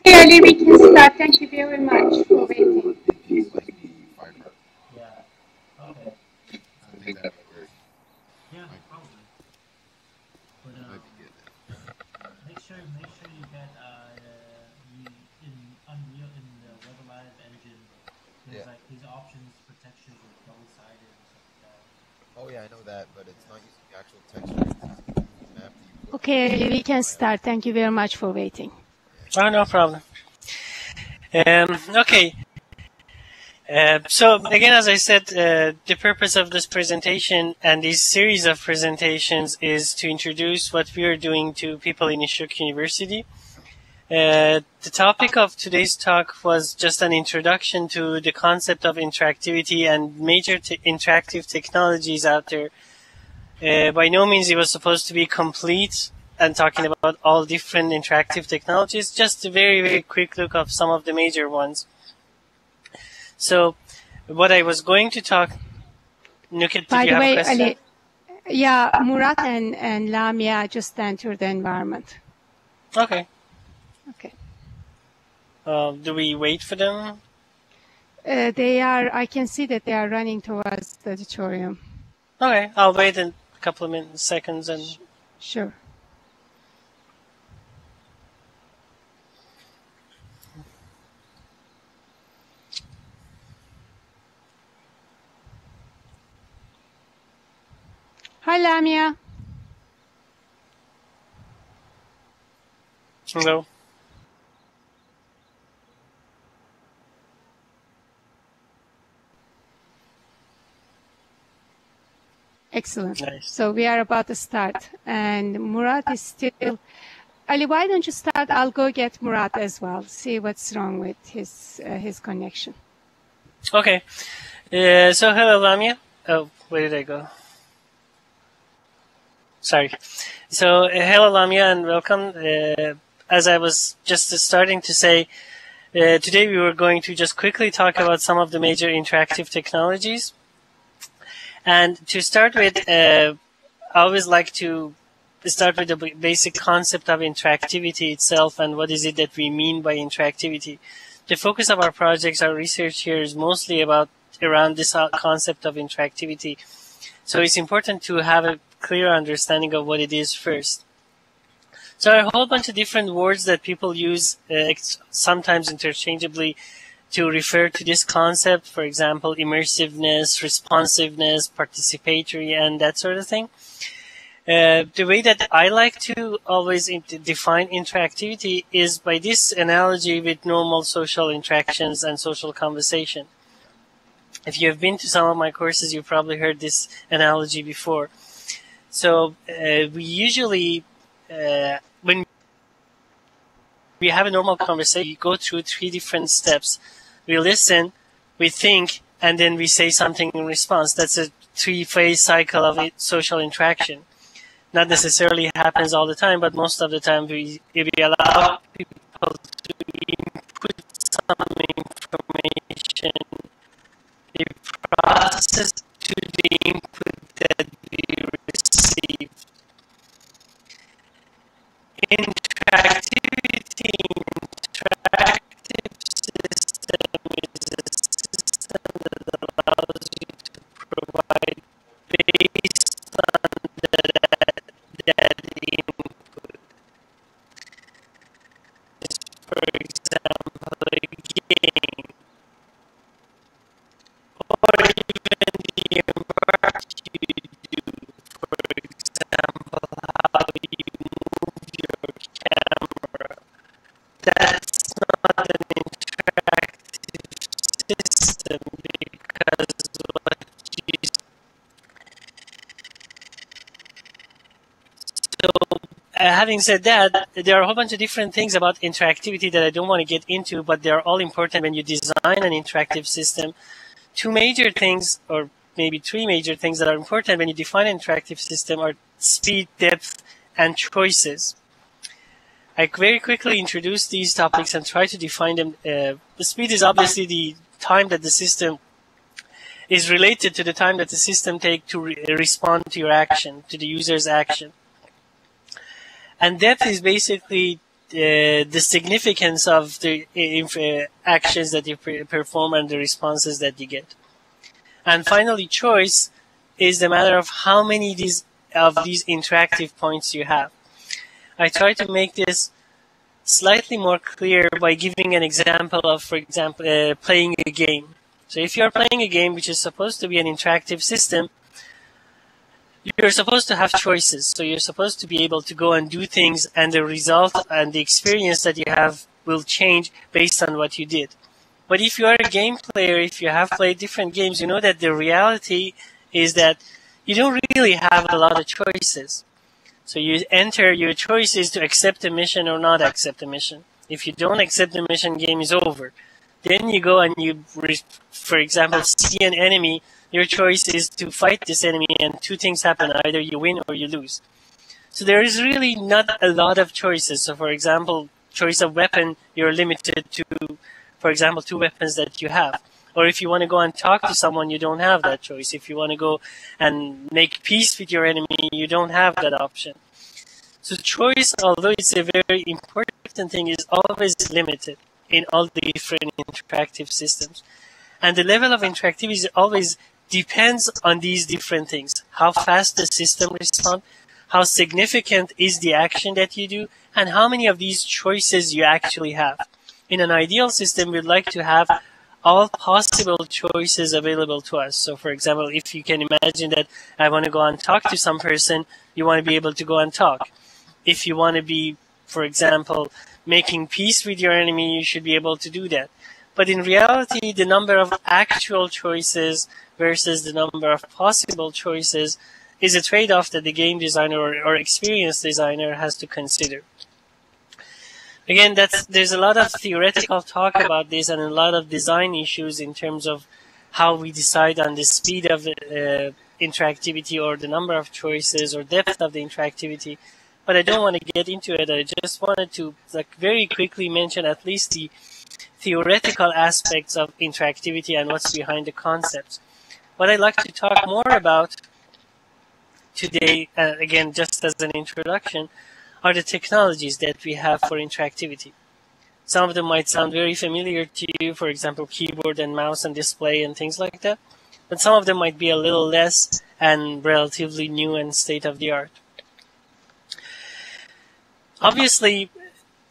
Ali, we can start. Thank you very much for waiting. Yeah. Okay. I think that might work. Yeah, probably. But make sure you get you in Unreal in the Web Alive engine. There's like these options for textures with double sided and stuff like that. Oh yeah, I know that, but it's not using the actual texture. It's using the map that you put. Okay, Ali, we can start. Thank you very much for waiting. Oh, no problem. Okay. So again, as I said, the purpose of this presentation and this series of presentations is to introduce what we are doing to people in Ishuk University. The topic of today's talk was just an introduction to the concept of interactivity and major interactive technologies out there. By no means it was supposed to be complete and talking about all different interactive technologies, just a very, very quick look of some of the major ones. So, what I was going to talk... Nukhet, By did you the have a way, question? Ali, yeah, Murat and Lamia just entered the environment. Okay. Okay. Do we wait for them? They are, I can see that they are running towards the auditorium. Okay, I'll wait a couple of minutes, seconds and... Sure. Hi, Lamia. Hello. Excellent. Nice. So we are about to start, and Murat is still... Ali, why don't you start? I'll go get Murat as well, see what's wrong with his connection. Okay. So hello, Lamia. Oh, where did I go? Sorry. So hello, Lamia, and welcome. As I was just starting to say, today we were going to just quickly talk about some of the major interactive technologies. And to start with, I always like to start with the basic concept of interactivity itself and what is it that we mean by interactivity. The focus of our projects, our research here is mostly around this concept of interactivity. So it's important to have a clear understanding of what it is first. So there are a whole bunch of different words that people use, sometimes interchangeably, to refer to this concept. For example, immersiveness, responsiveness, participatory, and that sort of thing. The way that I like to always define interactivity is by this analogy with normal social interactions and social conversation. If you have been to some of my courses, you've probably heard this analogy before. So we usually, when we have a normal conversation, we go through 3 different steps. We listen, we think, and then we say something in response. That's a 3-phase cycle of social interaction. Not necessarily happens all the time, but most of the time we allow people to input some information, we process to the input that we receive. Interactivity, interactive system is a system that allows you to provide based on that input. For example, a game, or even the work you do. For example, how you move your camera. That's not an interactive system because what you... So, having said that, there are a whole bunch of different things about interactivity that I don't want to get into, but they are all important when you design an interactive system. 2 major things, or maybe 3 major things that are important when you define an interactive system are speed, depth, and choices. I very quickly introduce these topics and try to define them. The speed is obviously the time that the system is related to the time that the system takes to respond to your action, to the user's action. And depth is basically the significance of the actions that you perform and the responses that you get. And finally, choice is the matter of how many of these interactive points you have. I try to make this slightly more clear by giving an example of, for example, playing a game. So if you're playing a game which is supposed to be an interactive system, you're supposed to have choices. So you're supposed to be able to go and do things, and the result and the experience that you have will change based on what you did. But if you are a game player, if you have played different games, you know that the reality is that you don't really have a lot of choices. So you enter, your choice is to accept a mission or not accept a mission. If you don't accept the mission, game is over. Then you go and you, for example, see an enemy. Your choice is to fight this enemy, and two things happen. Either you win or you lose. So there is really not a lot of choices. So for example, choice of weapon, you're limited to, for example, 2 weapons that you have. Or if you want to go and talk to someone, you don't have that choice. If you want to go and make peace with your enemy, you don't have that option. So choice, although it's a very important thing, is always limited in all the different interactive systems. And the level of interactivity always depends on these different things. How fast the system responds, how significant is the action that you do, and how many of these choices you actually have. In an ideal system, we'd like to have all possible choices available to us. So for example, if you can imagine that I want to go and talk to some person, you want to be able to go and talk. If you want to be, for example, making peace with your enemy, you should be able to do that. But in reality, the number of actual choices versus the number of possible choices is a trade-off that the game designer or experienced designer has to consider. Again, there's a lot of theoretical talk about this and a lot of design issues in terms of how we decide on the speed of interactivity or the number of choices or depth of the interactivity. But I don't want to get into it. I just wanted to very quickly mention at least the theoretical aspects of interactivity and what's behind the concepts. What I'd like to talk more about today, again, just as an introduction, are the technologies that we have for interactivity. Some of them might sound very familiar to you, for example, keyboard and mouse and display and things like that. But some of them might be a little less and relatively new and state-of-the-art. Obviously,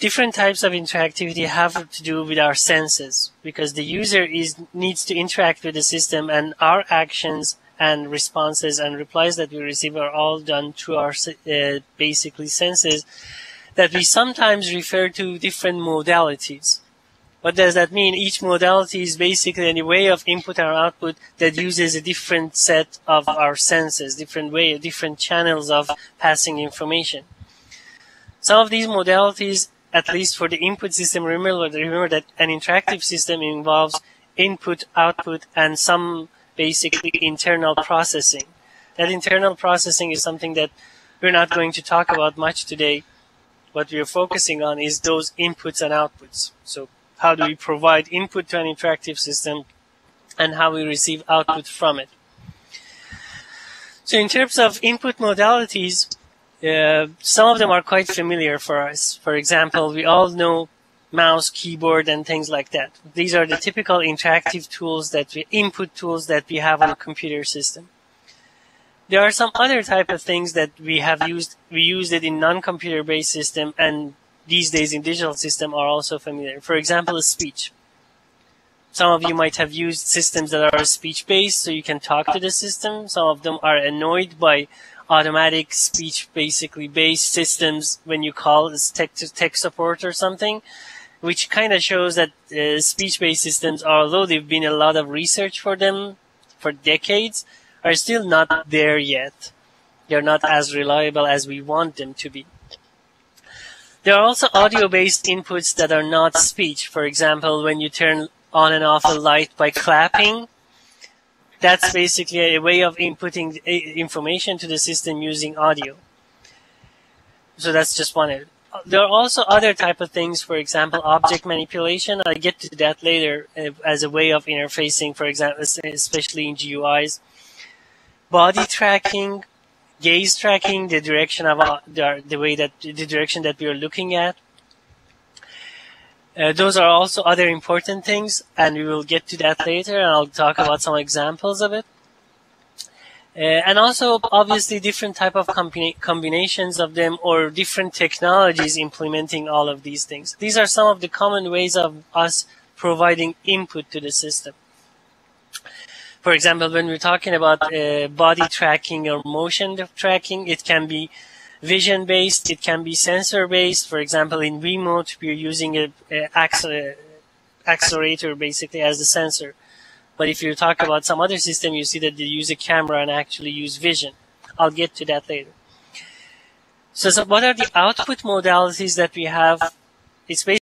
different types of interactivity have to do with our senses, because the user needs to interact with the system, and our actions and responses and replies that we receive are all done through our basically senses that we sometimes refer to different modalities. What does that mean? Each modality is basically a way of input or output that uses a different set of our senses, different channels of passing information. Some of these modalities, at least for the input system, remember that an interactive system involves input, output, and some basically internal processing. That internal processing is something that we're not going to talk about much today. What we're focusing on is those inputs and outputs. So how do we provide input to an interactive system and how we receive output from it. So in terms of input modalities, some of them are quite familiar for us. For example, we all know mouse, keyboard, and things like that. These are the typical interactive tools input tools that we have on a computer system. There are some other type of things that we have used. We used it in non-computer based system, and these days in digital system are also familiar. For example, speech. Some of you might have used systems that are speech based, so you can talk to the system. Some of them are annoyed by automatic speech basically based systems when you call tech support or something, which kind of shows that speech-based systems, although there've been a lot of research for them for decades, are still not there yet. They're not as reliable as we want them to be. There are also audio-based inputs that are not speech. For example, when you turn on and off a light by clapping, that's basically a way of inputting information to the system using audio. So that's just one. There are also other type of things, for example, object manipulation. I'll get to that later as a way of interfacing, for example, especially in GUIs. Body tracking, gaze tracking, the direction of the direction that we are looking at. Those are also other important things, and we will get to that later, and I'll talk about some examples of it. And also, obviously, different type of combinations of them, or different technologies implementing all of these things. These are some of the common ways of us providing input to the system. For example, when we're talking about body tracking or motion tracking, it can be vision-based, it can be sensor-based. For example, in remote, we're using an accelerator basically as the sensor. But if you talk about some other system, you see that they use a camera and actually use vision. I'll get to that later. So what are the output modalities that we have? It's basically